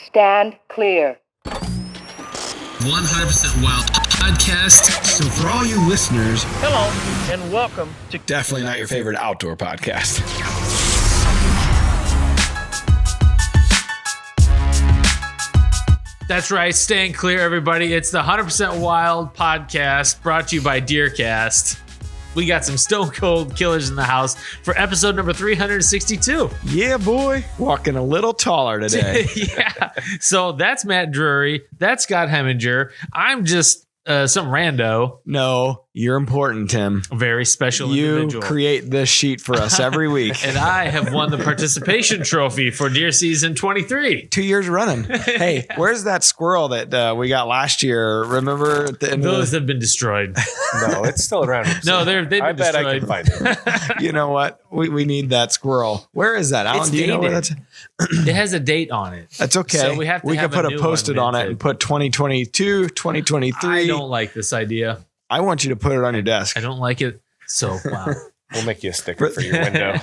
Stand clear. 100% Wild podcast. So for all you listeners, Hello, and welcome to definitely not your favorite outdoor podcast. That's right. Staying clear, everybody. It's the 100% Wild podcast brought to you by DeerCast. We got some stone cold killers in the house for episode number 362. Yeah, boy. Walking a little taller today. Yeah. So that's Matt Drury. That's Scott Heminger. I'm just some rando. No, you're important, Tim. Very special You individual. create this sheet for us every week. And I have won the participation trophy for deer season 23. 2 years running. Hey, where's that squirrel that we got last year? Remember? At the end of Those have been destroyed. No, it's still around. No, they've been I bet destroyed. I can find it. You know what? We need that squirrel. Where is that? Alan, It's do you know where dated. that's? It has a date on it. That's okay. So we have to have could put a a new post-it one on it minted. and put 2022, 2023. I don't like this idea. I want you to put it on your desk. I don't like it. So, wow. We'll make you a sticker for your window.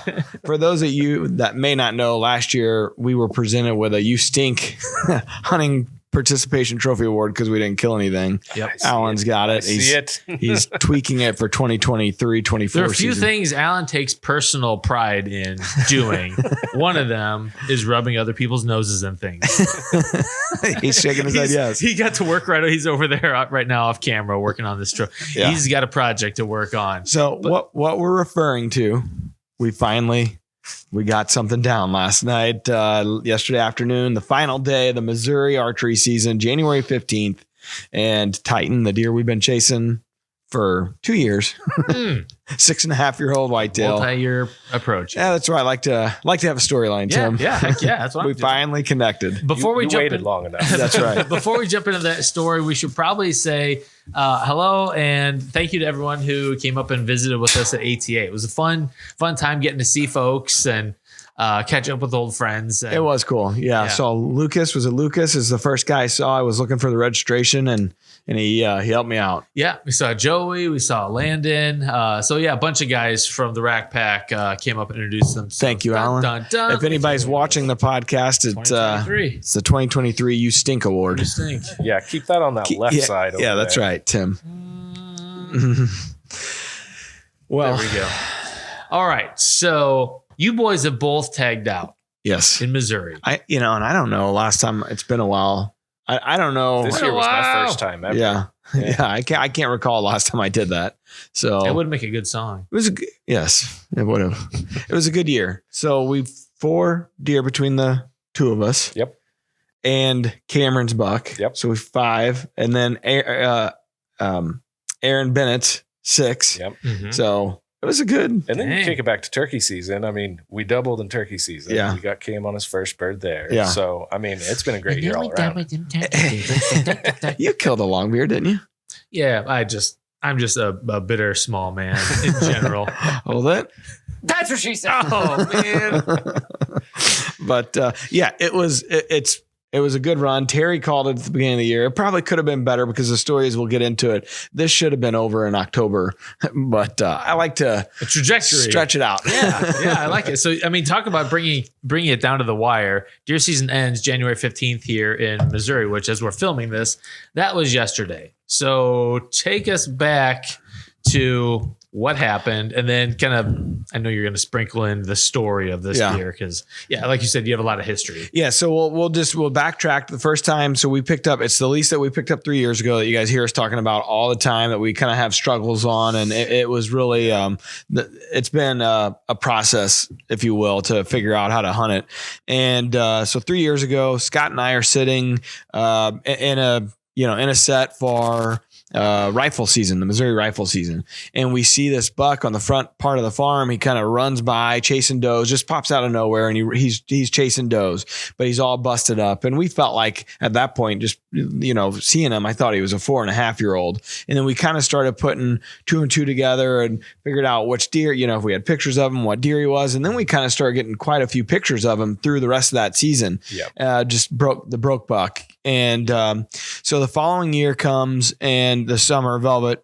For those of you that may not know, last year we were presented with a You Stink hunting participation trophy award because we didn't kill anything. Yep. Alan's got it. See it. He's tweaking it for 2023, 24 There are a few season. things Alan takes personal pride in doing. One of them is rubbing other people's noses and things. He's shaking his head, yes. He got to work right. He's over there right now off camera working on this. Yeah. He's got a project to work on. So what we're referring to, we got something down last night, yesterday afternoon, the final day of the Missouri archery season, January 15th, and Titan, the deer we've been chasing for 2 years, 6.5-year-old whitetail. Multi-year approach. Yeah, that's right. I like to have a storyline, Yeah, Tim. yeah, heck yeah. That's what We I'm doing. finally connected. Before we you jump waited in, long enough. That's right. Before we jump into that story, we should probably say hello and thank you to everyone who came up and visited with us at ATA. It was a fun time getting to see folks and catch up with old friends. And It was cool. Yeah. So Lucas is the first guy I saw. I was looking for the registration and he helped me out. Yeah, we saw Joey, we saw Landon. A bunch of guys from the Rack Pack came up and introduced themselves. Thank you, Alan. If anybody's watching the podcast, it's 2023. the 2023 You Stink Award. You stink. Yeah, keep that on that left yeah, side. Over Yeah, that's there. right, Tim. There we go. All right, so you boys have both tagged out Yes. in Missouri. And I don't know. Last time, it's been a while. I don't know. This year was my first time ever. Yeah. I can't recall last time I did that. So It would make a good song. it was yes, it would have. It was a good year. So we've 4 deer between the two of us. Yep. And Cameron's buck. Yep. So we've 5, and then Aaron Bennett 6. Yep. Mhm. So it was a good. And then Dang. you kick it back to turkey season. I mean, we doubled in turkey season. Yeah. We got Cam on his first bird there. Yeah. So, I mean, it's been a great year all around. You killed a long beard, didn't you? Yeah, I'm just a bitter small man in general. Hold it. That's what she said. Oh man. But it was a good run. Terry called it at the beginning of the year. It probably could have been better because the stories, we'll get into it. This should have been over in October, but I like to A trajectory. stretch it out. Yeah, I like it. So, I mean, talk about bringing it down to the wire. Deer season ends January 15th here in Missouri, which as we're filming this, that was yesterday. So take us back to what happened, and then kind of, I know you're going to sprinkle in the story of this deer because, like you said, you have a lot of history. Yeah, so we'll backtrack the first time. So we picked up, it's the lease that we picked up 3 years ago that you guys hear us talking about all the time that we kind of have struggles on. And it was really, it's been a process, if you will, to figure out how to hunt it. And so 3 years ago, Scott and I are sitting in a set for rifle season, the Missouri rifle season. And we see this buck on the front part of the farm. He kind of runs by chasing does, just pops out of nowhere, and he's chasing does, but he's all busted up. And we felt like at that point, just, seeing him, I thought he was a 4.5-year-old. And then we kind of started putting 2 and 2 together and figured out which deer, if we had pictures of him, what deer he was. And then we kind of started getting quite a few pictures of him through the rest of that season. Just broke buck. And so the following year comes, and the summer velvet,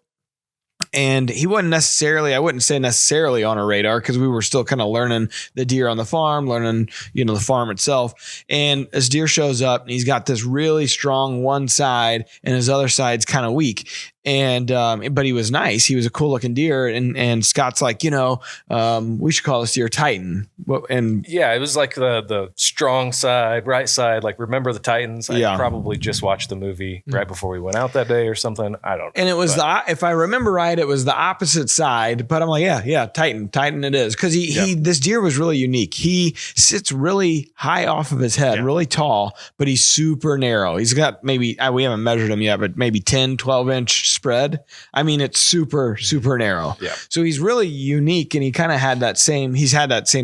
And he wasn't necessarily, I wouldn't say necessarily on our radar because we were still kind of learning the deer on the farm, learning, the farm itself. And this deer shows up and he's got this really strong one side and his other side's kind of weak. And, but he was nice. He was a cool looking deer. And Scott's like, we should call this deer Titan. And yeah, it was like the strong side, right side. Like, remember the Titans? I probably just watched the movie right before we went out that day or something. I don't know. And it was if I remember right, it was the opposite side, but I'm like, yeah, Titan it is. Cause this deer was really unique. He sits really high off of his head, really tall, but he's super narrow. He's got maybe, we haven't measured him yet, but maybe 10, 12 inch spread. I mean, it's super, super narrow. Yeah. So he's really unique and he kind of had that same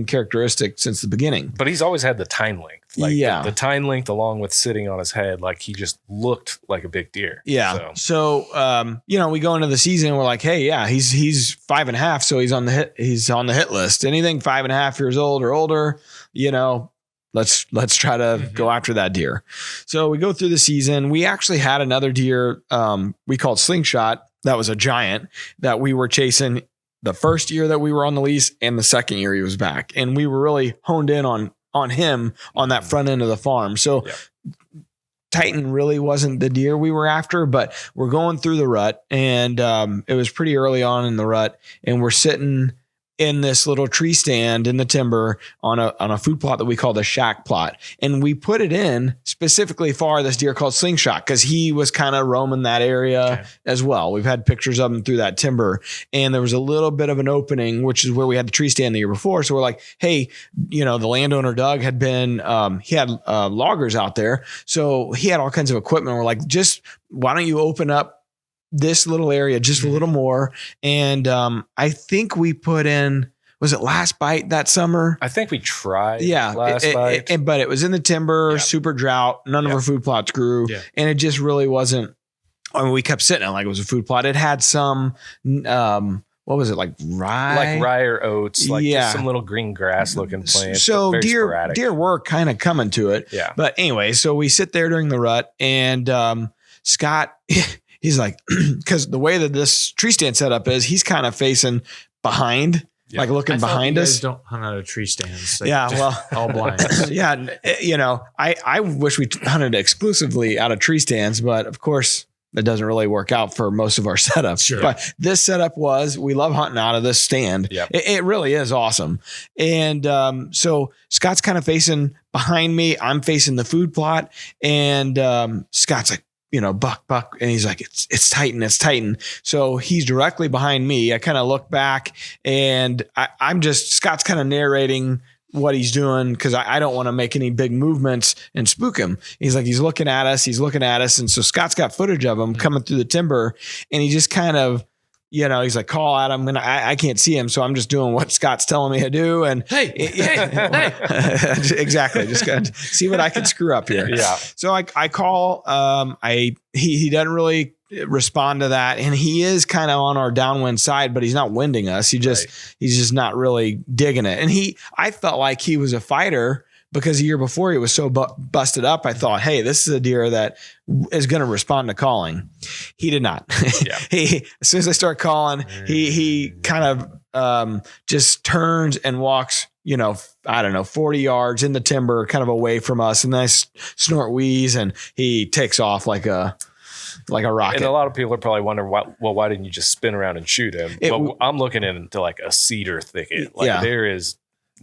characteristic since the beginning. But he's always had the tine length. Like the tine length along with sitting on his head, like he just looked like a big deer. Yeah. So we go into the season and we're like, hey, he's 5.5. So he's on the hit list. Anything 5.5 years old or older, let's try to go after that deer. So we go through the season. We actually had another deer we called Slingshot. That was a giant that we were chasing the first year that we were on the lease and the second year he was back. And we were really honed in on him on that front end of the farm. So Titan really wasn't the deer we were after, but we're going through the rut and it was pretty early on in the rut and we're sitting in this little tree stand in the timber on a food plot that we call the shack plot. And we put it in specifically for this deer called Slingshot because he was kind of roaming that area as well. We've had pictures of him through that timber and there was a little bit of an opening, which is where we had the tree stand the year before. So we're like, hey, the landowner Doug had been, he had loggers out there. So he had all kinds of equipment. We're like, just why don't you open up this little area just a little more. And I think we put in, was it Last Bite that summer? I think we tried Last Bite. But it was in the timber, super drought. None of our food plots grew. Yeah. And it just really wasn't, we kept sitting on like it was a food plot. It had some, what was it? Like rye? Like rye or oats, like just some little green grass looking plants. So deer were kind of coming to it. Yeah. But anyway, so we sit there during the rut and Scott, he's like, because the way that this tree stand set up is he's kind of facing behind, like looking behind us. Don't hunt out of tree stands. All blind. I wish we hunted exclusively out of tree stands, but of course that doesn't really work out for most of our setups. Sure. But this setup we love hunting out of this stand. Yep. It really is awesome. And so Scott's kind of facing behind me. I'm facing the food plot and Scott's like, buck. And he's like, it's Titan. So he's directly behind me. I kind of look back and Scott's kind of narrating what he's doing because I don't want to make any big movements and spook him. He's like, he's looking at us. And so Scott's got footage of him coming through the timber and he just kind of, he's like, call at him and I can't see him. So I'm just doing what Scott's telling me to do. And hey. Exactly. Just got to see what I can screw up here. Yeah. So I call, he doesn't really respond to that. And he is kind of on our downwind side, but he's not winding us. He's just not really digging it. And I felt like he was a fighter because the year before he was so busted up. I thought, hey, this is a deer that is going to respond to calling. He did not. Yeah. As soon as I start calling, he kind of just turns and walks, 40 yards in the timber, kind of away from us. And then I snort wheeze and he takes off like a rocket. And a lot of people are probably wondering, why didn't you just spin around and shoot him? I'm looking into like a cedar thicket. There is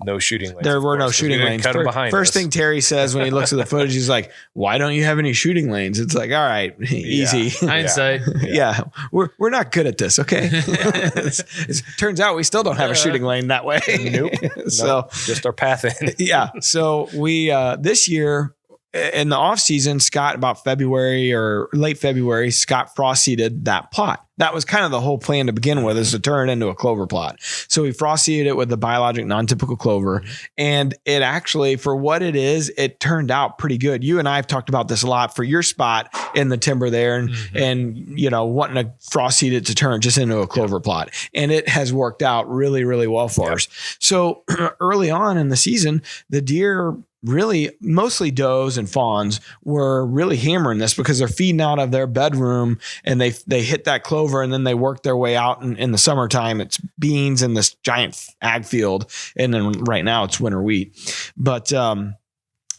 no shooting lanes. There were no shooting lanes. First thing Terry says when he looks at the footage, he's like, why don't you have any shooting lanes? It's like, all right, easy. Hindsight. Yeah. We're not good at this. Okay. It turns out we still don't have a shooting lane that way. Nope. So just our path in. Yeah. So we, this year in the off season, Scott, about February or late February, Scott frost seeded that plot. That was kind of the whole plan to begin with, is to turn it into a clover plot. So we frost seeded it with the biologic non-typical clover. And it actually, for what it is, it turned out pretty good. You and I have talked about this a lot for your spot in the timber there and wanting to frost seed it to turn just into a clover plot. And it has worked out really, really well for us. So early on in the season, the deer really mostly does and fawns were really hammering this because they're feeding out of their bedroom and they hit that clover and then they work their way out in the summertime. It's beans in this giant ag field. And then right now it's winter wheat. But,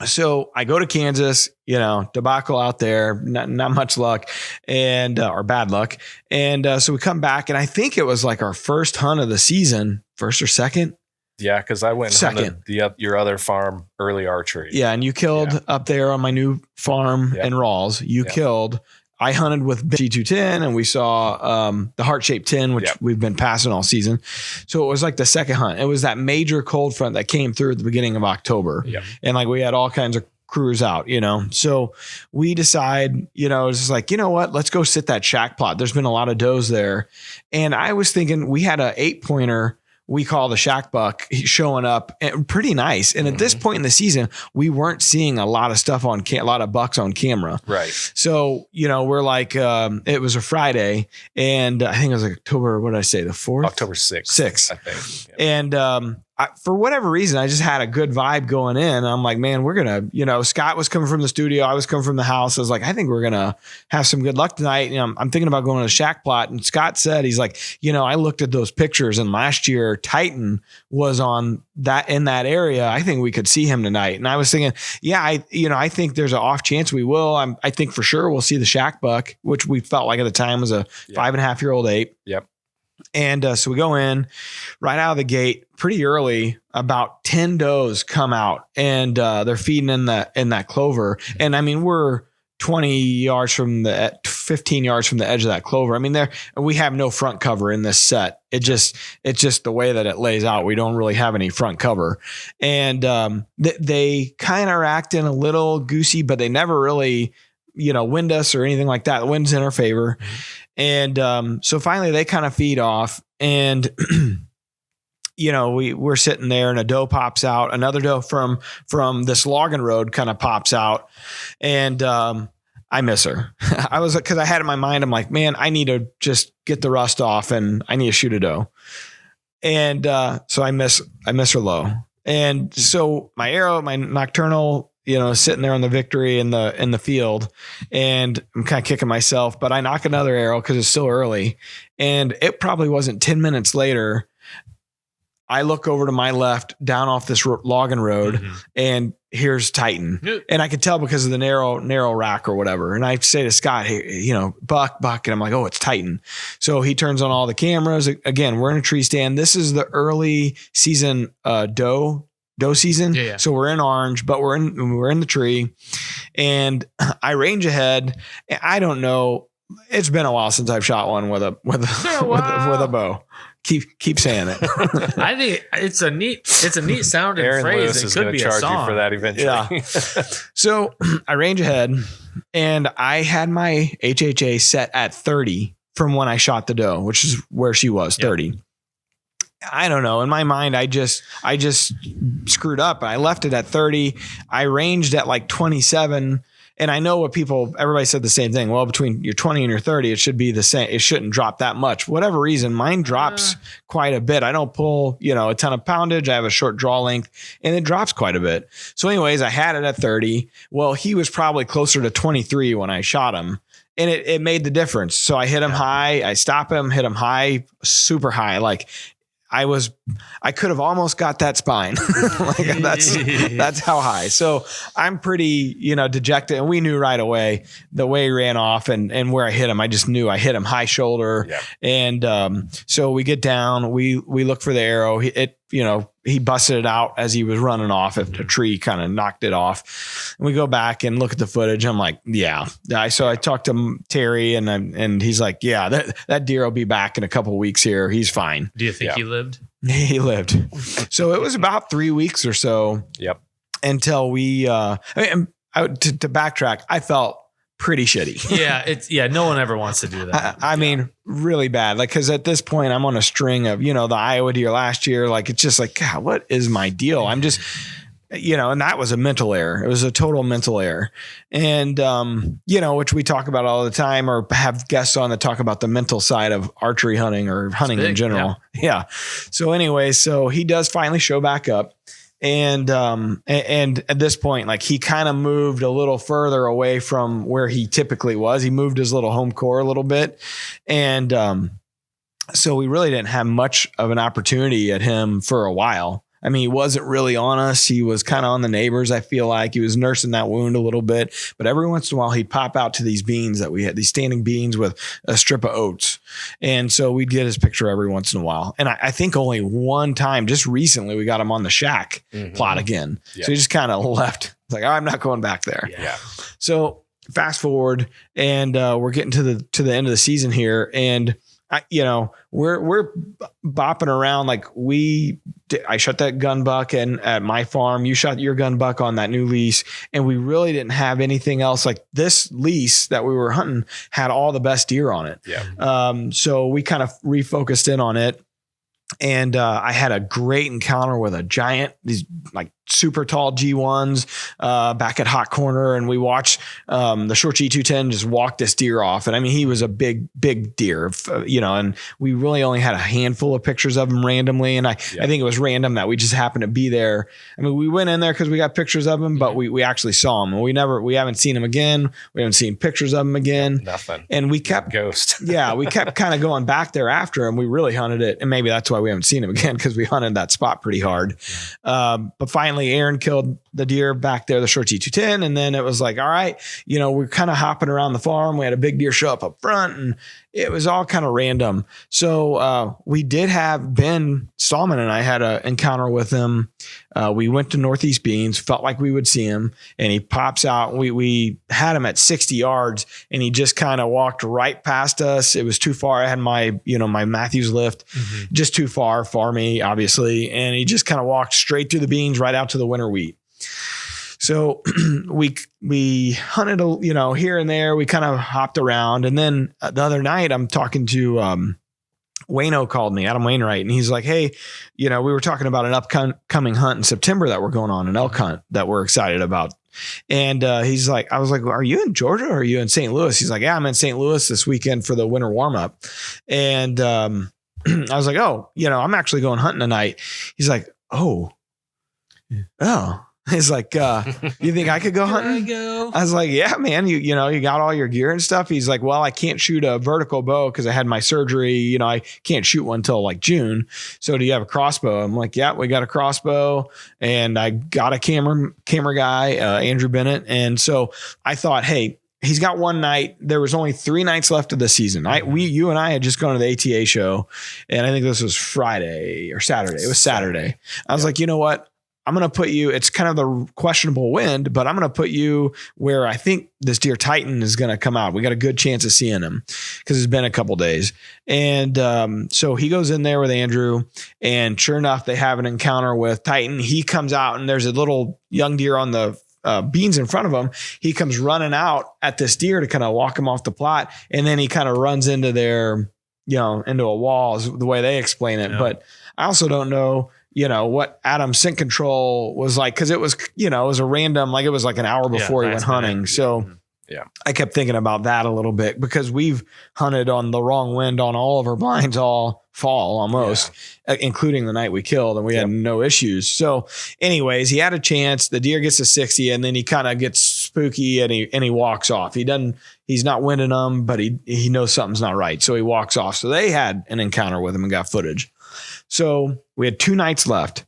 so I go to Kansas, debacle out there, not much luck and, or bad luck. And, so we come back and I think it was like our first hunt of the season, first or second. Yeah, because I went and hunted your other farm early archery. Yeah, and you killed up there on my new farm in Rawls. You killed. I hunted with G210 and we saw the heart-shaped 10, which we've been passing all season. So it was like the second hunt. It was that major cold front that came through at the beginning of October. Yeah. And like we had all kinds of crews out, So we decide, it's just like, you know what? Let's go sit that shack plot. There's been a lot of does there. And I was thinking we had a 8-pointer we call the shack buck showing up and pretty nice. And at this point in the season, we weren't seeing a lot of stuff a lot of bucks on camera. Right. So, we're like, it was a Friday and I think it was October, what did I say? The 4th? October 6th. 6th. I think. Yeah. And, for whatever reason, I just had a good vibe going in. I'm like, man, we're going to, Scott was coming from the studio. I was coming from the house. I was like, I think we're going to have some good luck tonight. I'm thinking about going to the shack plot. And Scott said, he's like, I looked at those pictures and last year Titan was on that in that area. I think we could see him tonight. And I was thinking, I think there's an off chance we will. I think for sure we'll see the shack buck, which we felt like at the time was a 5.5-year-old ape. Yep. And so we go in right out of the gate pretty early. About 10 does come out and they're feeding in that clover. And I mean, we're 20 yards from 15 yards from the edge of that clover. I mean, we have no front cover in this set. It's just the way that it lays out. We don't really have any front cover. And they kind of are acting a little goosey, but they never really, wind us or anything like that. The wind's in our favor. And so finally they kind of feed off and, we're sitting there and a doe pops out. Another doe from this logging road kind of pops out and I miss her. Because I had in my mind, I'm like, man, I need to just get the rust off and I need to shoot a doe. And so I miss her low. And so my arrow, my nocturnal, sitting there on the victory in the field and I'm kind of kicking myself, but I knock another arrow because it's still early. And it probably wasn't 10 minutes later. I look over to my left down off this logging road and here's Titan. And I could tell because of the narrow rack or whatever. And I say to Scott, hey, buck. And I'm like, oh, it's Titan. So he turns on all the cameras. Again, we're in a tree stand. This is the early season doe season. Yeah. So we're in orange, but we're in the tree and I range ahead. I don't know. It's been a while since I've shot one with a bow. Keep saying it. I think it's a neat sounding Aaron phrase. Lewis is going to charge you for that eventually. Yeah. So I range ahead and I had my HHA set at 30 from when I shot the doe, which is where she was 30. I don't know. In my mind, I just screwed up. I left it at 30. I ranged at like 27. And I know everybody said the same thing. Well, between your 20 and your 30, it should be the same. It shouldn't drop that much. For whatever reason, mine drops quite a bit. I don't pull, a ton of poundage. I have a short draw length and it drops quite a bit. So anyways, I had it at 30. Well, he was probably closer to 23 when I shot him. And it made the difference. So I hit him high. I stop him, hit him high, super high. Like I could have almost got that spine. Like that's how high. So I'm pretty, dejected. And we knew right away the way he ran off and where I hit him. I just knew I hit him high shoulder. Yeah. And so we get down, we look for the arrow. He busted it out as he was running off. A tree kind of knocked it off. And we go back and look at the footage. I'm like, yeah. So I talked to Terry and he's like, yeah, that deer will be back in a couple of weeks here. He's fine. Do you think he lived? He lived. So it was about 3 weeks or so. Yep. Until we, to backtrack, I felt pretty shitty. Yeah. No one ever wants to do that. I mean, really bad. Like, cause at this point I'm on a string of, the Iowa deer last year. Like, it's just like, God, what is my deal? I'm just, and that was a mental error. It was a total mental error. And, which we talk about all the time or have guests on that talk about the mental side of archery hunting or hunting in general. Yeah. So anyway, so he does finally show back up And at this point, like he kind of moved a little further away from where he typically was. He moved his little home core a little bit. And, so we really didn't have much of an opportunity at him for a while. I mean, he wasn't really on us. He was kind of on the neighbors. I feel like he was nursing that wound a little bit, but every once in a while he'd pop out to these beans that we had, these standing beans with a strip of oats. And so we'd get his picture every once in a while. And I think only one time, just recently, we got him on the shack plot again. Yep. So he just kind of left. It's like, I'm not going back there. Yeah. So fast forward, and we're getting to the end of the season here, and we're bopping around. Like I shot that gun buck and at my farm, you shot your gun buck on that new lease. And we really didn't have anything else. Like this lease that we were hunting had all the best deer on it. Yeah. So we kind of refocused in on it. And I had a great encounter with a giant, these like super tall G1s back at Hot Corner. And we watched the short G210 just walk this deer off. And I mean, he was a big deer, and we really only had a handful of pictures of him randomly. And I think it was random that we just happened to be there. I mean, we went in there because we got pictures of him, but we actually saw him, and we haven't seen him again. We haven't seen pictures of him again. Nothing. And we kept ghost. we kept kind of going back there after him. We really hunted it. And maybe that's why we haven't seen him again, because we hunted that spot pretty hard. But finally Aaron killed the deer back there, the short G210. And then it was like, all right, we're kind of hopping around the farm. We had a big deer show up front, and it was all kind of random. So we did have Ben Stallman, and I had an encounter with him. We went to Northeast Beans, felt like we would see him, and he pops out. We had him at 60 yards, and he just kind of walked right past us. It was too far. I had my Matthews lift, just too far for me, obviously. And he just kind of walked straight through the beans, right out to the winter wheat. So we hunted, here and there. We kind of hopped around. And then the other night I'm talking to, Wayno called me, Adam Wainwright, and he's like, hey, we were talking about an upcoming hunt in September that we're going on, an elk hunt that we're excited about. And he's like, I was like, well, are you in Georgia or are you in St. Louis? He's like, yeah, I'm in St. Louis this weekend for the winter warm up. And I was like, oh, I'm actually going hunting tonight. He's like, oh. He's like, you think I could go hunting? I was like, yeah, man, you got all your gear and stuff. He's like, well, I can't shoot a vertical bow because I had my surgery. I can't shoot one until like June. So do you have a crossbow? I'm like, yeah, we got a crossbow, and I got a camera guy, Andrew Bennett. And so I thought, hey, he's got one night. There was only 3 nights left of the season. You and I had just gone to the ATA show, and I think this was Friday or Saturday. It was Saturday. I was like, you know what? I'm going to put you, it's kind of the questionable wind, but I'm going to put you where I think this deer Titan is going to come out. We got a good chance of seeing him because it's been a couple days. And so he goes in there with Andrew, and sure enough, they have an encounter with Titan. He comes out, and there's a little young deer on the beans in front of him. He comes running out at this deer to kind of walk him off the plot. And then he kind of runs into into a wall is the way they explain it. Yeah. But I also don't know, what Adam's scent control was like, because it was, it was a random, like it was like an hour before he went hunting. So I kept thinking about that a little bit, because we've hunted on the wrong wind on all of our blinds all fall almost, including the night we killed, and we had no issues. So anyways, he had a chance. The deer gets to 60, and then he kind of gets spooky, and he walks off. He's not winding them, but he knows something's not right. So he walks off. So they had an encounter with him and got footage. So we had 2 nights left.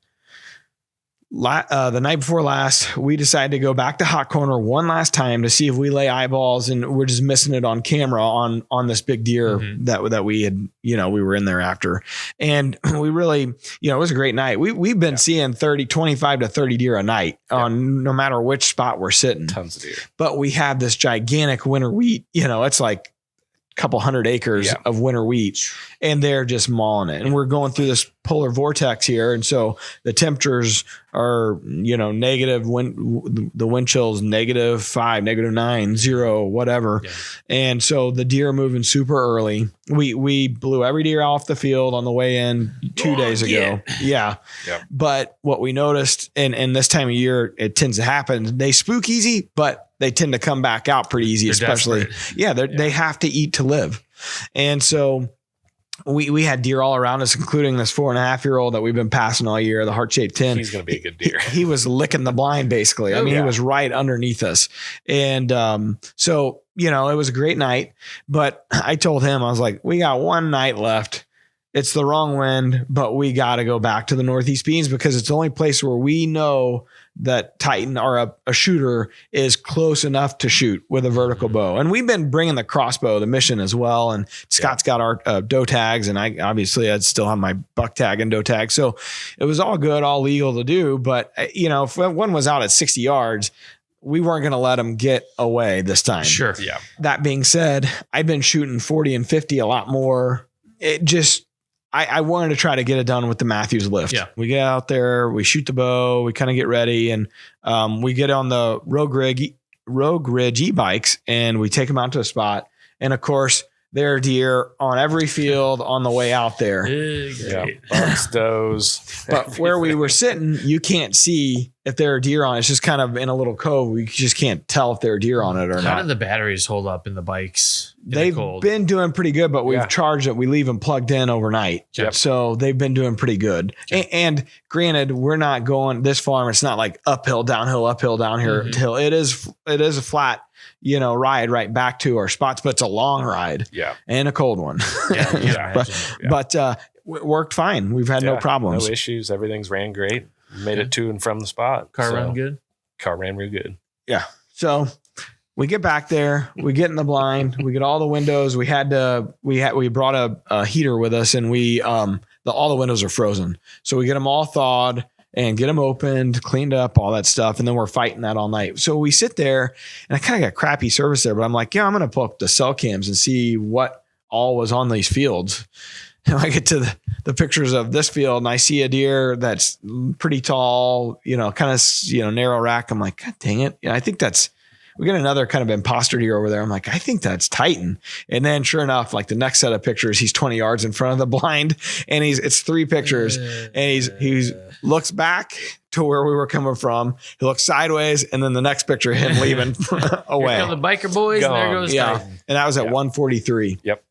The night before last, we decided to go back to Hot Corner one last time to see if we lay eyeballs, and we're just missing it on camera on this big deer that we had, we were in there after. And we really, it was a great night. We've been seeing 25 to 30 deer a night on no matter which spot we're sitting. Tons of deer. But we have this gigantic winter wheat, it's like couple 100 acres of winter wheat, and they're just mauling it. And we're going through this polar vortex here. And so the temperatures are, negative, the wind chill's -5, -9, 0, whatever. Yeah. And so the deer are moving super early. We blew every deer off the field on the way in 2 days ago. Yeah. But what we noticed, and this time of year, it tends to happen, they spook easy, but they tend to come back out pretty easy, especially. They have to eat to live. And so we had deer all around us, including this 4.5-year-old that we've been passing all year, the heart-shaped tin. He's going to be a good deer. He was licking the blind basically. I mean, he was right underneath us. And so, it was a great night, but I told him, I was like, we got one night left. It's the wrong wind, but we got to go back to the Northeast Beans because it's the only place where we know that Titan or a shooter is close enough to shoot with a vertical bow. And we've been bringing the crossbow, the Mission as well. And Scott's got our doe tags, and I'd still have my buck tag and doe tag. So it was all good, all legal to do. But if one was out at 60 yards, we weren't going to let him get away this time. Sure. Yeah. That being said, I've been shooting 40 and 50 a lot more. It just, I wanted to try to get it done with the Matthews lift. Yeah. We get out there, we shoot the bow, we kind of get ready, and we get on the Rogue Ridge e-bikes and we take them out to a spot. And of course, there are deer on every field on the way out there. Yeah, bucks, does. But where we were sitting, you can't see if there are deer on it. It's just kind of in a little cove. We just can't tell if there are deer on it or How not. do the batteries hold up in the bikes? They've been doing pretty good, but we've charged it. We leave them plugged in overnight. Yep. So they've been doing pretty good. Yep. And granted, we're not going this farm. It's not like uphill, down here, hill. It is a flat, ride right back to our spots, but it's a long ride. Yeah. And a cold one. But it worked fine. We've had no problems. No issues. Everything's ran great. Made it to and from the spot. Car run good? Car ran real good. Yeah. So we get back there, we get in the blind, we get all the windows. We brought a heater with us, and all the windows are frozen. So we get them all thawed and get them opened, cleaned up, all that stuff. And then we're fighting that all night. So we sit there, and I kind of got crappy service there, but I'm like, I'm going to pull up the cell cams and see what all was on these fields. And I get to the pictures of this field, and I see a deer that's pretty tall, kind of, narrow rack. I'm like, God dang it. I think we got another kind of imposter deer over there. I'm like, I think that's Titan. And then sure enough, like the next set of pictures, he's 20 yards in front of the blind, and it's 3 pictures, and he's looks back to where we were coming from. He looks sideways, and then the next picture, him leaving away. Here come the biker boys, and there goes Titan. And I was at 143. Yep.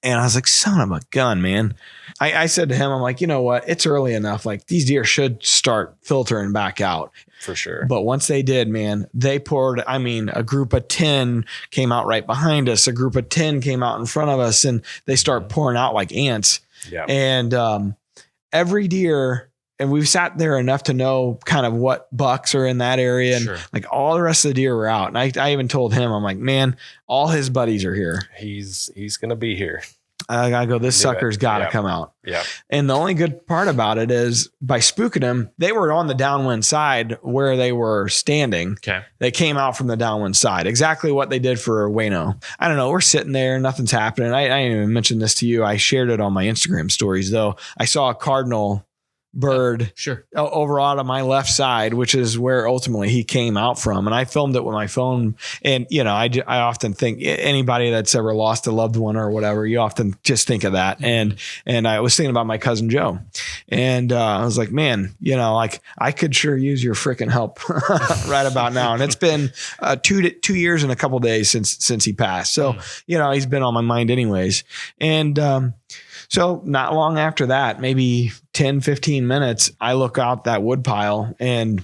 And I was like, son of a gun, man. I said to him, I'm like, you know what? It's early enough. Like, these deer should start filtering back out. For sure. But once they did, man, they poured. I mean, a group of 10 came out right behind us. A group of 10 came out in front of us, and they start pouring out like ants. Yeah. And every deer, and we've sat there enough to know kind of what bucks are in that area. And like all the rest of the deer were out. And I even told him, I'm like, man, all his buddies are here. He's going to be here. I gotta go, this sucker's got to come out. Yeah. And the only good part about it is by spooking them, they were on the downwind side where they were standing. Okay. They came out from the downwind side. Exactly what they did for Wayno. I don't know. We're sitting there. Nothing's happening. I didn't even mention this to you. I shared it on my Instagram stories though. I saw a cardinal bird over out of my left side, which is where ultimately he came out from. And I filmed it with my phone. And, I often think anybody that's ever lost a loved one or whatever, you often just think of that. And I was thinking about my cousin Joe, and I was like, man, like I could sure use your freaking help right about now. And it's been 2 years and a couple days since he passed. So, he's been on my mind anyways. And, so not long after that, maybe 10, 15 minutes, I look out that wood pile, and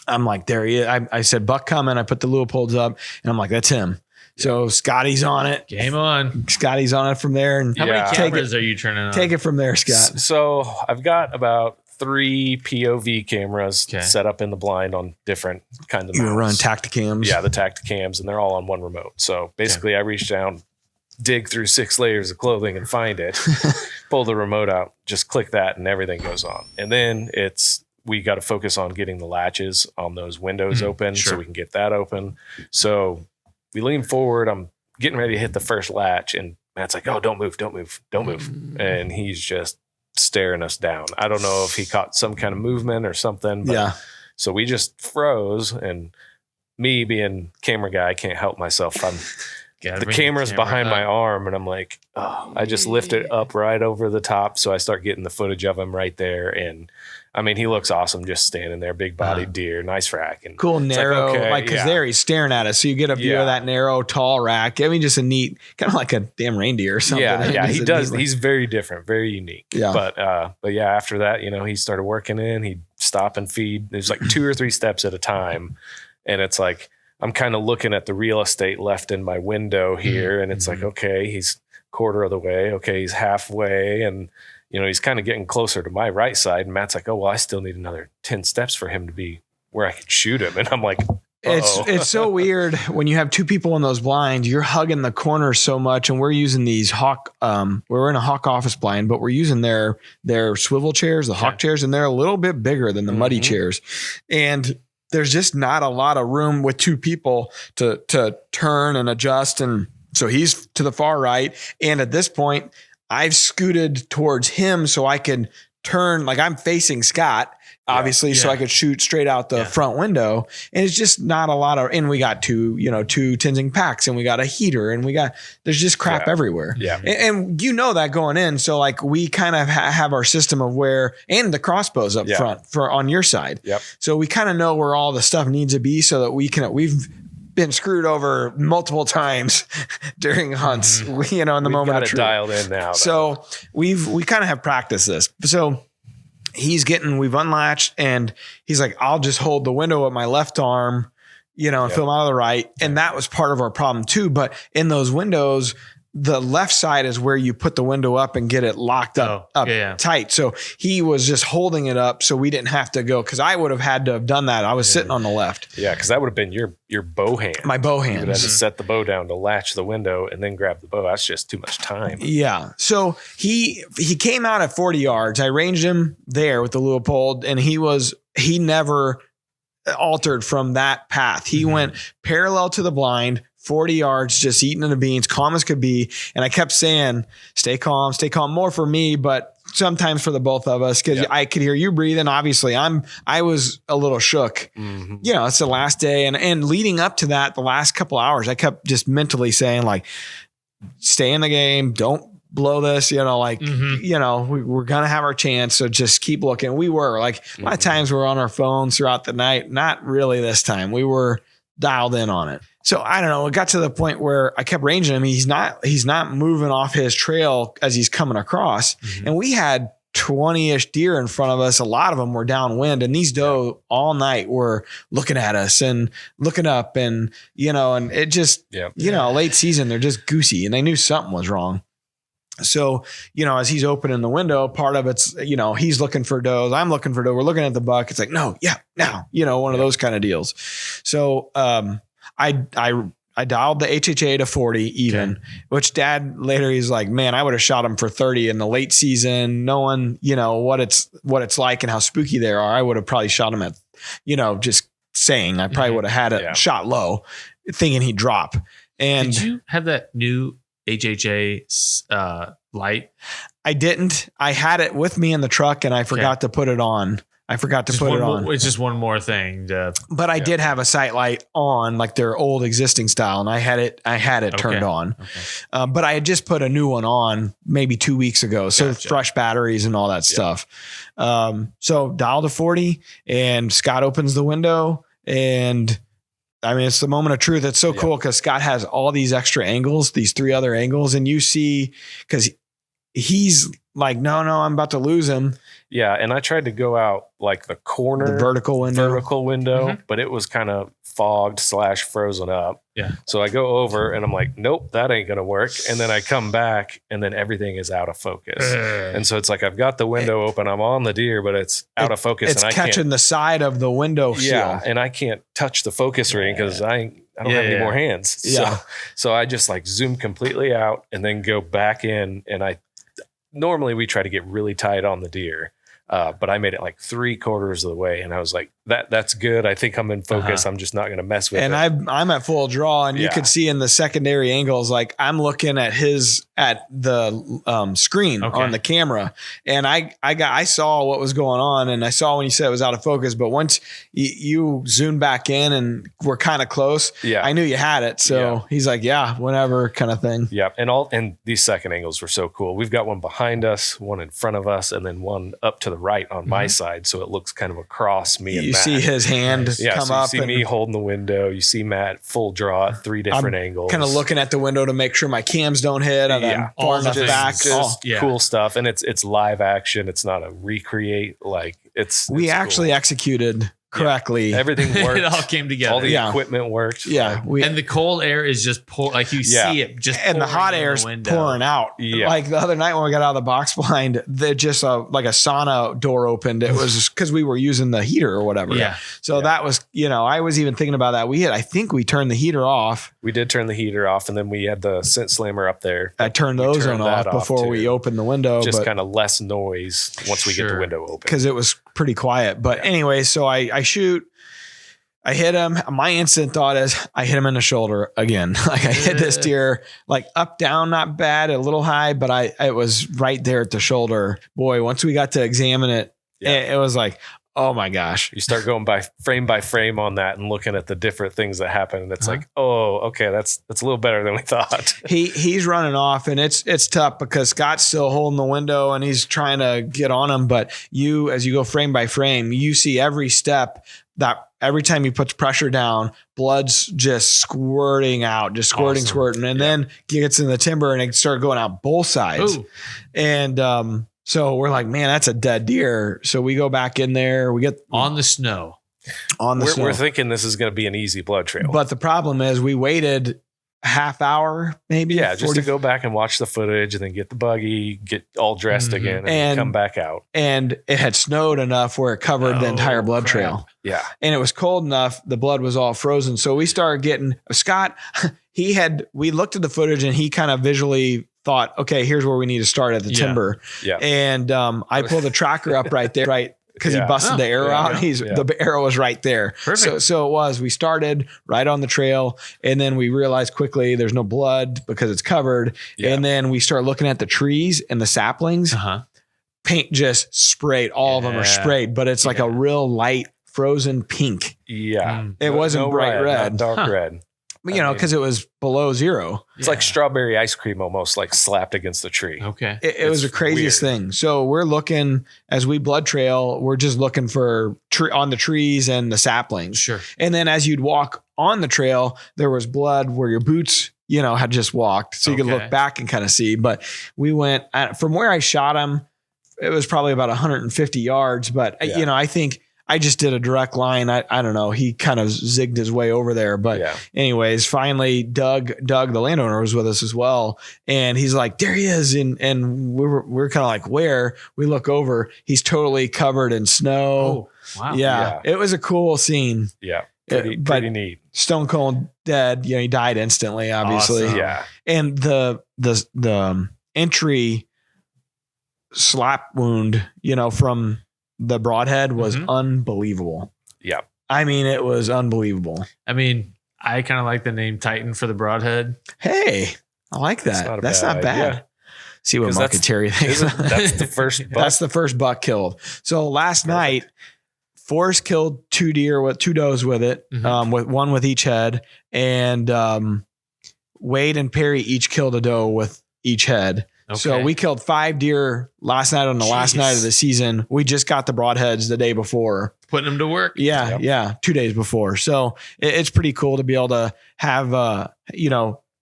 I'm like, there he is. I said, buck coming. I put the Leopolds up, and I'm like, that's him. So Scotty's on it. Game on. Scotty's on it from there. And how many cameras are you turning on? Take it from there, Scott. So I've got about 3 POV cameras set up in the blind on different kinds of mounts. You run Tacticams. Yeah, the Tacticams, and they're all on one remote. So basically I reach down, dig through 6 layers of clothing and find it, pull the remote out, just click that, and everything goes on. And then we got to focus on getting the latches on those windows open so we can get that open. So we lean forward. I'm getting ready to hit the first latch, and Matt's like, oh, don't move. And he's just staring us down. I don't know if he caught some kind of movement or something. But so we just froze, and me being camera guy, I can't help myself. Gotta the bring camera's camera behind up. my arm, and I'm like, oh, I just lift it up right over the top. So I start getting the footage of him right there. And I mean, he looks awesome just standing there, big bodied deer, nice rack. And Cool, it's narrow, okay, because yeah. there he's staring at us. So you get a view of Yeah. that narrow, tall rack. I mean, just a neat, kind of like a damn reindeer or something. Yeah, I mean, yeah, just he a does. neat- He's very different, very unique. Yeah. But yeah, after that, he started working in. He'd stop and feed. There's like 2 or 3 steps at a time, and it's like I'm kind of looking at the real estate left in my window here, and it's like, okay, he's quarter of the way. Okay, he's halfway, and he's kind of getting closer to my right side. And Matt's like, oh well, I still need another 10 steps for him to be where I can shoot him. And I'm like, It's so weird when you have 2 people in those blinds, you're hugging the corners so much. And we're using these Hawk, we're in a Hawk office blind, but we're using their swivel chairs, the Hawk chairs, and they're a little bit bigger than the muddy chairs. And there's just not a lot of room with 2 people to turn and adjust. And so he's to the far right. And at this point, I've scooted towards him so I can turn, like I'm facing Scott, obviously, so I could shoot straight out the front window. And it's just not a lot of, and we got 2 Tenzing packs, and we got a heater, and there's just crap everywhere. Yeah. And that going in. So like we kind of have our system of where, and the crossbows up front on your side. Yep. So we kind of know where all the stuff needs to be so that we've been screwed over multiple times during hunts, in the we've moment got of it truth. dialed in now. though. So we kind of have practiced this. So we've unlatched, and he's like, I'll just hold the window with my left arm, and film out of the right. And that was part of our problem too. But in those windows, the left side is where you put the window up and get it locked up tight. So he was just holding it up so we didn't have to go, because I would have had to have done that. I was sitting on the left. Yeah, because that would have been your bow hand. My bow You would have hands. to set the bow down to latch the window and then grab the bow. That's just too much time. Yeah. So he came out at 40 yards. I ranged him there with the Leupold, and he never altered from that path. He went parallel to the blind, 40 yards, just eating the beans, calm as could be. And I kept saying, stay calm, more for me, but sometimes for the both of us, because I could hear you breathing. Obviously, I was a little shook. It's the last day. And leading up to that, the last couple hours, I kept just mentally saying, like, stay in the game, don't blow this, we're going to have our chance. So just keep looking. We were like, a lot of times we're on our phones throughout the night. Not really this time. We were dialed in on it. So I don't know. It got to the point where I kept ranging him. He's not moving off his trail as he's coming across. And we had 20-ish deer in front of us. A lot of them were downwind, and these doe all night were looking at us and looking up, and, and it just, late season, they're just goosey, and they knew something was wrong. So, as he's opening the window, part of it's, he's looking for does, I'm looking for doe. We're looking at the buck. It's like, no, now, one of those kind of deals. So, I dialed the HHA to 40 even, which Dad later, he's like, man, I would have shot him for 30 in the late season, knowing, what it's like and how spooky they are. I would have probably shot him at, just saying, I probably would have had it shot low, thinking he'd drop. And did you have that new HHA light? I didn't. I had it with me in the truck, and I forgot to put it on. It's just one more thing. But I did have a sight light on, like their old existing style, and I had it turned on. Okay. But I had just put a new one on maybe 2 weeks ago. So fresh batteries and all that stuff. So dial to 40, and Scott opens the window, and I mean, it's the moment of truth. It's so cool because Scott has all these extra angles, these 3 other angles, and you see, because he's like, no, I'm about to lose him. Yeah, and I tried to go out like the corner, the vertical window, but it was kind of fogged / frozen up. Yeah. So I go over and I'm like, nope, that ain't gonna work. And then I come back and then everything is out of focus. And so it's like I've got the window open, I'm on the deer, but it's out of focus. It's and I catching the side of the window shield. seal. And I can't touch the focus ring because I don't have any more hands. Yeah. So I just like zoom completely out and then go back in. And normally we try to get really tight on the deer. But I made it like 3/4 of the way, and I was like, that's good. I think I'm in focus. I'm just not going to mess with and it. I'm at full draw, and you Yeah. could see in the secondary angles, like I'm looking at the screen Okay. on the camera, and I saw what was going on, and I saw when you said it was out of focus, but once you zoomed back in and we're kind of close, Yeah. I knew you had it. So Yeah. he's like, yeah, whatever kind of thing. Yeah, and these second angles were so cool. We've got one behind us, one in front of us, and then one up to the right on my side, so it looks kind of across me and You Matt. see his hand Yeah, come so you up see and me holding the window. You see Matt full draw at 3 different angles. kind of looking at the window to make sure my cams don't hit. And Yeah. I'm far enough just- back. Just Yeah. cool stuff, and it's live action. It's not a recreate. Like We it's actually cool. executed correctly. Everything worked. It all came together. All the Yeah. equipment worked. Yeah. And the cold air is just like you Yeah. see it just And the pouring hot in air's window. pouring out. Yeah. Like the other night when we got out of the box blind, they just like a sauna door opened. It was because we were using the heater or whatever. Yeah. So that was, I was even thinking about that. I think we turned the heater off. We did turn the heater off, and then we had the scent slammer up there. I turned those turned on that off off, before we too. opened the window. Just but kind of less noise once we get Sure. the window open. because it was pretty quiet. But anyway, so I shoot. I hit him. My instant thought is I hit him in the shoulder again. Like I hit this deer like up, down, not bad, a little high, but it was right there at the shoulder. Boy, once we got to examine it, it was like, oh my gosh. You start going by frame on that and looking at the different things that happen, and it's like, oh, okay, that's a little better than we thought. He's running off, and it's tough because Scott's still holding the window and he's trying to get on him. But as you go frame by frame, you see every step that every time he puts pressure down, blood's just squirting out, just squirting, Awesome. squirting. And then gets in the timber and it started going out both sides. Ooh. And so we're like, man, that's a dead deer. So we go back in there, we get On the snow. on the snow. We're thinking this is going to be an easy blood trail. But the problem is we waited a half hour, maybe. yeah, just 40 to go back and watch the footage and then get the buggy, get all dressed again, and And- come back out. and it had snowed enough where it covered the entire blood crap. trail. Yeah. And it was cold enough, the blood was all frozen. So we started getting Scott, we looked at the footage and he kind of visually thought, okay, here's where we need to start at the Yeah. timber. Yeah. And I pulled the tracker up right there, right? Because Yeah. he busted the arrow yeah, out. yeah. The arrow was right there. Perfect. So it was, we started right on the trail and then we realized quickly there's no blood because it's covered. Yeah. And then we start looking at the trees and the saplings. Uh-huh. Paint just sprayed. All of them are Yeah. sprayed, but it's like a real light frozen pink. Yeah. It wasn't bright red. not dark Huh. red. But, because it was below zero. It's like strawberry ice cream almost like slapped against the tree. Okay. It was the It's craziest weird. thing. So we're looking as we blood trail, we're just looking for on the trees and the saplings. Sure. And then as you'd walk on the trail, there was blood where your boots, had just walked. So you could Okay. look back and kind of see. But we went from where I shot him, it was probably about 150 yards. But, Yeah. I think I just did a direct line. I don't know. He kind of zigged his way over there. But Yeah. anyways, finally Doug, the landowner, was with us as well. And he's like, there he is. And we're kind of like, where? We look over, he's totally covered in snow. Oh, wow. Yeah. It was a cool scene. Yeah. But Pretty neat. Stone cold dead. He died instantly, obviously. Awesome. Yeah. And the entry slap wound, from the broadhead was Mhm. unbelievable. Yeah. I mean, it was unbelievable. I mean, I kind of like the name Titan for the broadhead. Hey, I like That's that. not a That's bad not bad. idea. See what 'Cause Mark that's- and Terry thinks. That's the first buck. That's the first buck killed. So last night, Forrest killed 2 deer with 2 does with it, Mhm. with one with each head, and Wade and Perry each killed a doe with each head. So Okay. we killed 5 deer last night on the last Jeez. night of the season. We just got the broadheads the day before. Putting them to work. Yeah, Yep. 2 days before. So it's pretty cool to be able to have,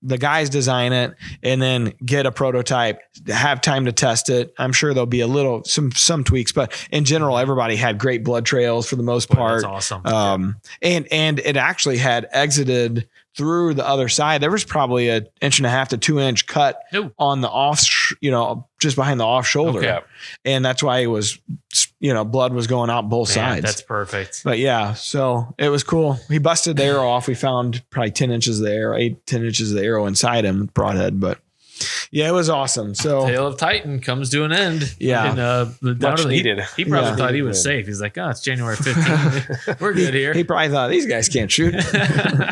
the guys design it and then get a prototype, have time to test it. I'm sure there'll be some tweaks, but in general, everybody had great blood trails for the most Boy, part. that's awesome. And it actually had exited through the other side. There was probably an 1.5 to 2 inch cut Ooh. on the off, just behind the off shoulder. Okay. And that's why it was, blood was going out both Man, sides. that's perfect. But yeah, so it was cool. He busted the arrow off. We found probably 10 inches of the arrow, 10 inches of the arrow inside him, broadhead. But Yeah, it was awesome. So Tale of Titan comes to an end. Yeah. And, Much needed. He probably Yeah. thought he was safe. He's like, oh, it's January 15th. We're good here. he probably thought these guys can't shoot.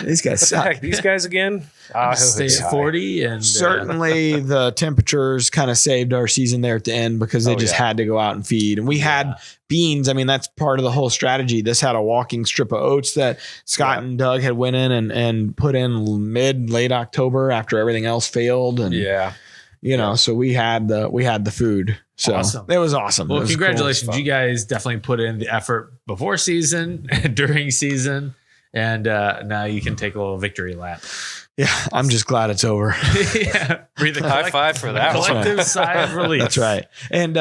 These guys suck. Heck, these guys again. Stay at 40 and Certainly the temperatures kind of saved our season there at the end because they just had to go out and feed. And we had beans. I mean, that's part of the whole strategy. This had a walking strip of oats that Scott and Doug had went in and put in late October after everything else failed. And so we had the food. So Awesome. It was awesome. Well, It was congratulations. cool. You guys definitely put in the effort before season, during season, and now you can take a little victory lap. Yeah, I'm just glad it's over. Yeah. Breathe a High five for that one. collective sigh of relief. That's right. And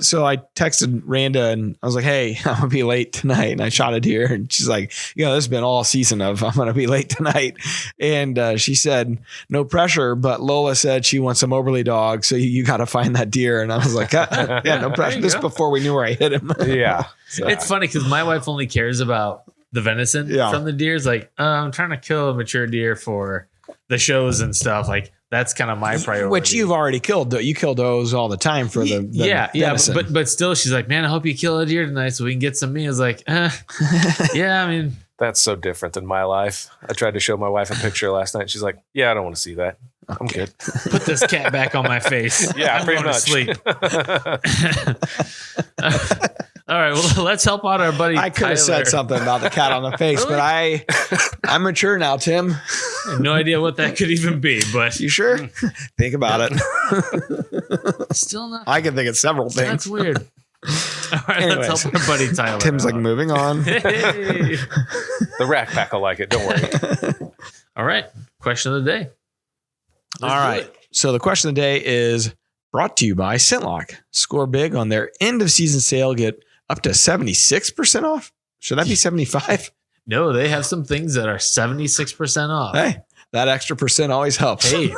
so I texted Randa and I was like, hey, I'm going to be late tonight. And I shot a deer. And she's like, this has been all season of I'm going to be late tonight. And she said, no pressure. But Lola said she wants some Oberly dog. So you got to find that deer. And I was like, yeah, no pressure. This is before we knew where I hit him. Yeah. So, It's funny because my wife only cares about the venison from the deer. It's like, I'm trying to kill a mature deer for the shows and stuff. Like that's kind of my priority. Which you've already killed. You kill those all the time for the venison. but still, she's like, man, I hope you kill a deer tonight so we can get some meat. I was like, yeah, I mean, that's so different than my life. I tried to show my wife a picture last night. She's like, yeah, I don't want to see that. I'm good. put this cat back on my face. Yeah, I'm pretty going much. to sleep. All right, well, let's help out our buddy. I could have said something about the cat on the face, but I'm mature now, Tim. I have no idea what that could even be, but You sure? Think about it. still not. I can think of several things. That's weird. All right, Anyways, let's help our buddy Tyler. Tim's like out. moving on. Hey. The Rack Pack will like it. Don't worry. All right, question of the day. All right. So the question of the day is brought to you by Scentlock. Score big on their end of season sale. Get up to 76% off. Should that be 75? No, they have some things that are 76% off. Hey, that extra percent always helps. Hey,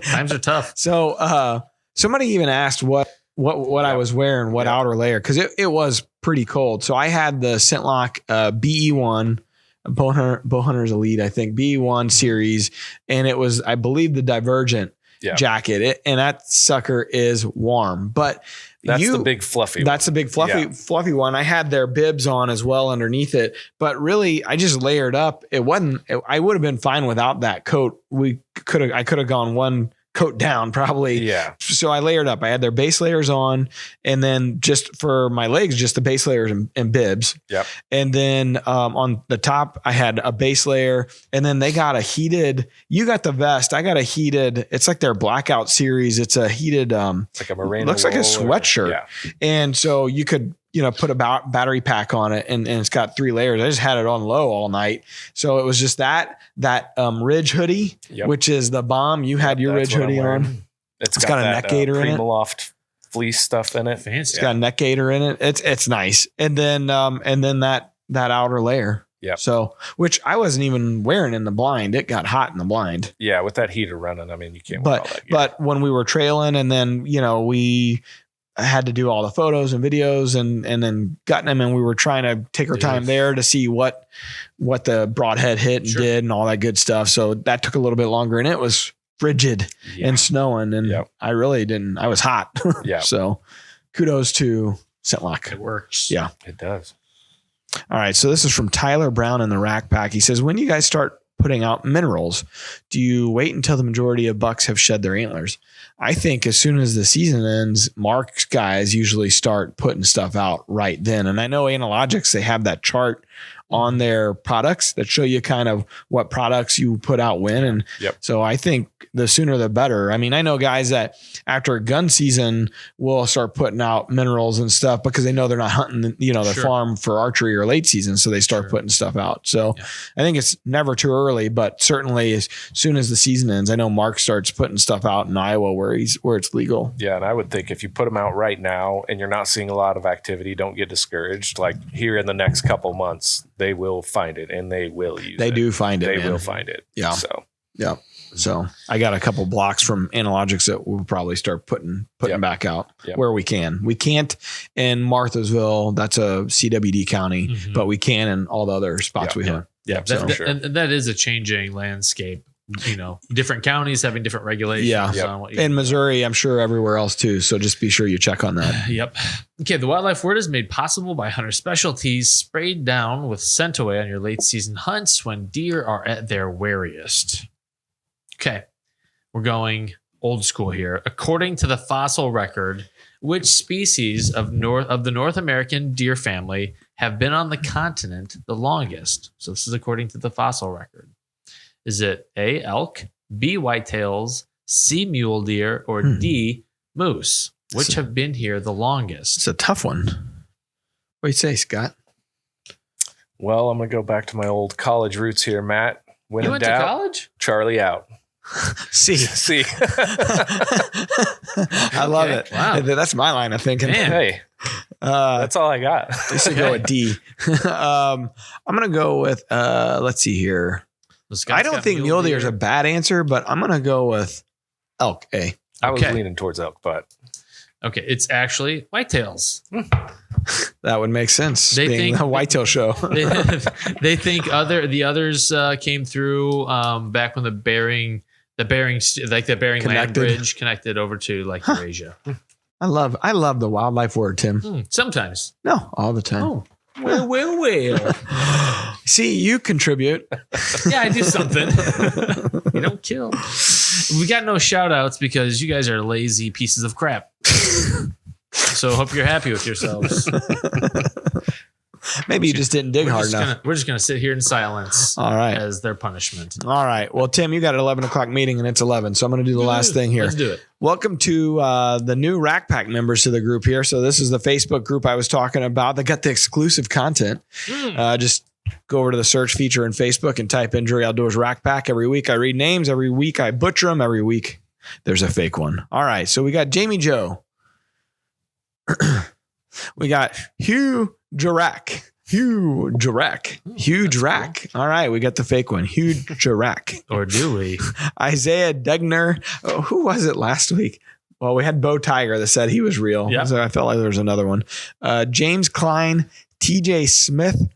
times are tough. So somebody even asked what I was wearing, what outer layer, because it was pretty cold. So I had the Scentlock BE1, Bowhunter's Elite, I think, BE1 series, and it was, I believe, the Divergent jacket. And that sucker is warm. But that's the big fluffy That's the big fluffy one. I had their bibs on as well underneath it, but really I just layered up. I would have been fine without that coat. I could have gone one coat down probably. Yeah. So I layered up. I had their base layers on, and then just for my legs, just the base layers and bibs. Yep. And then on the top, I had a base layer, and then they got a heated. You got the vest. I got a heated. It's like their blackout series. It's a heated. It's like a merino. Looks like a sweatshirt. Yeah. And so you could, put a battery pack on it, and it's got 3 layers. I just had it on low all night. So it was just that Ridge hoodie, which is the bomb. You had your Ridge hoodie on. It's got a neck gaiter in it. Primaloft fleece stuff in it. Fancy. It's got a neck gaiter in it. It's nice. And then that outer layer. Yeah. So, which I wasn't even wearing in the blind. It got hot in the blind. Yeah. With that heater running, I mean, you can't wear all that gear. But when we were trailing, and then, we had to do all the photos and videos and then gutting them, and we were trying to take our time there to see what the broadhead hit and did and all that good stuff. So that took a little bit longer, and it was frigid and snowing, and I really didn't. I was hot. Yeah. So kudos to Scentlock. It works. Yeah, it does. All right. So this is from Tyler Brown in the Rack Pack. He says, when you guys start putting out minerals, do you wait until the majority of bucks have shed their antlers? I think as soon as the season ends, Mark's guys usually start putting stuff out right then. And I know Analogics, they have that chart on their products that show you kind of what products you put out when. And so I think the sooner the better. I mean, I know guys that after gun season will start putting out minerals and stuff because they know they're not hunting, their farm for archery or late season. So they start putting stuff out. So I think it's never too early, but certainly as soon as the season ends, I know Mark starts putting stuff out in Iowa where it's legal. Yeah. And I would think if you put them out right now and you're not seeing a lot of activity, don't get discouraged. Like here in the next couple months, they will find it and they will use it. They do find it. They will find it. Yeah. So, So I got a couple blocks from Analogics that we'll probably start putting back out where we can. We can't in Marthasville. That's a CWD county, but we can in all the other spots we have. Yeah. So, and that is a changing landscape different counties having different regulations. Yeah. On what you In Missouri, I'm sure everywhere else too. So just be sure you check on that. Yep. Okay. The wildlife word is made possible by Hunter Specialties, sprayed down with scent away on your late season hunts when deer are at their wariest. Okay. We're going old school here. According to the fossil record, which species of the North American deer family have been on the continent the longest? So this is according to the fossil record. Is it A, elk, B, whitetails, C, mule deer, or D, moose? Which have been here the longest? It's a tough one. What do you say, Scott? Well, I'm going to go back to my old college roots here, Matt. When You in went to doubt, college? Charlie out. C. See, I love Okay. it. Wow. That's my line of thinking. Man. hey, that's all I got. I used to go with D. I'm going to go with, let's see here. I don't think mule deer is a bad answer, but I'm going to go with elk. A. I was Okay. leaning towards elk, but Okay, it's actually whitetails. That would make sense. They being think- a whitetail show. They think the others came through back when the Bering land Connected. bridge connected over to like Eurasia. I love the wildlife word, Tim. Sometimes. No, all the time. Oh, well. See, you contribute. Yeah, I do something. You don't kill. We got no shout outs because you guys are lazy pieces of crap. So hope you're happy with yourselves. Maybe you just didn't dig hard enough. We're just going to sit here in silence All right. as their punishment. All right. Well, Tim, you got an 11 o'clock meeting and it's 11. So I'm going to do the last thing here. Let's do it. Welcome to the new Rack Pack members to the group here. So this is the Facebook group I was talking about. They got the exclusive content. Just go over to the search feature in Facebook and type in Drury Outdoors Rack Pack. Every week I read names. Every week I butcher them. Every week there's a fake one. All right. So we got Jamie Joe. We got Hugh Jirac. All right. We got the fake one. Hugh Jirac. Or do we? Isaiah Degner. Oh, who was it last week? Well, we had Bo Tiger that said he was real. Yeah. So I felt like there was another one. James Klein, TJ Smith,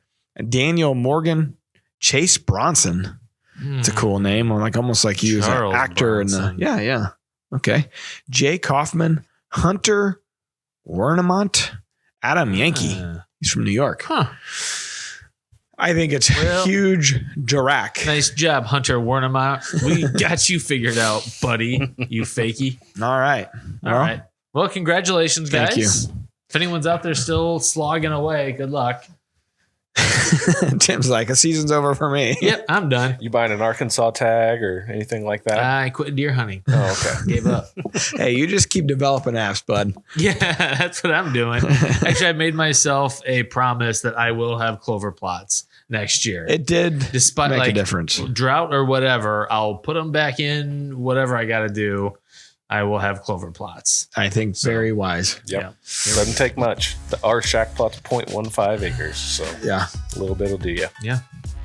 Daniel Morgan, Chase Bronson. It's a cool name. Almost like he was an Charles actor Bronson. Yeah. Okay. Jay Kaufman, Hunter Wernemont, Adam Yankee. He's from New York. Huh. I think it's Huge Jirac. Nice job, Hunter Wernemont. We got you figured out, buddy. You fakey. All right. All right. Well, congratulations, guys. Thank you. If anyone's out there still slogging away, good luck. Tim's like, a season's over for me. Yep, I'm done. You buying an Arkansas tag or anything like that? I quit deer hunting. Oh, okay. Gave up. Hey, you just keep developing apps, bud. Yeah, that's what I'm doing. Actually, I made myself a promise that I will have clover plots next year. It did Despite make like a difference. drought or whatever, I'll put them back in. Whatever I got to do, I will have clover plots. I think very wise. Yep. Yeah. Doesn't take much. Our shack plot's 0.15 acres, so Yeah. a little bit'll do you. Yeah.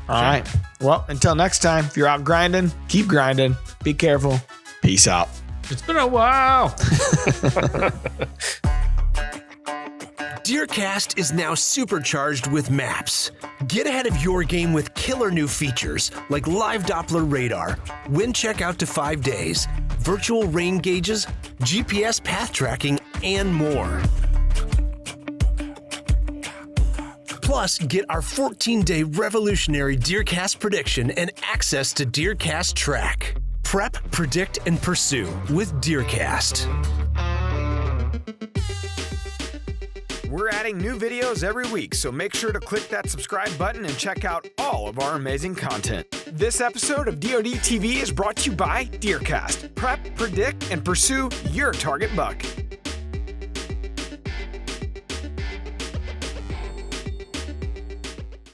All right. Well, until next time, if you're out grinding, keep grinding. Be careful. Peace out. It's been a while. DeerCast is now supercharged with maps. Get ahead of your game with killer new features like live Doppler radar, wind check out to 5 days, virtual rain gauges, GPS path tracking, and more. Plus, get our 14-day revolutionary DeerCast prediction and access to DeerCast Track. Prep, predict, and pursue with DeerCast. We're adding new videos every week, so make sure to click that subscribe button and check out all of our amazing content. This episode of DoD TV is brought to you by DeerCast. Prep, predict, and pursue your target buck.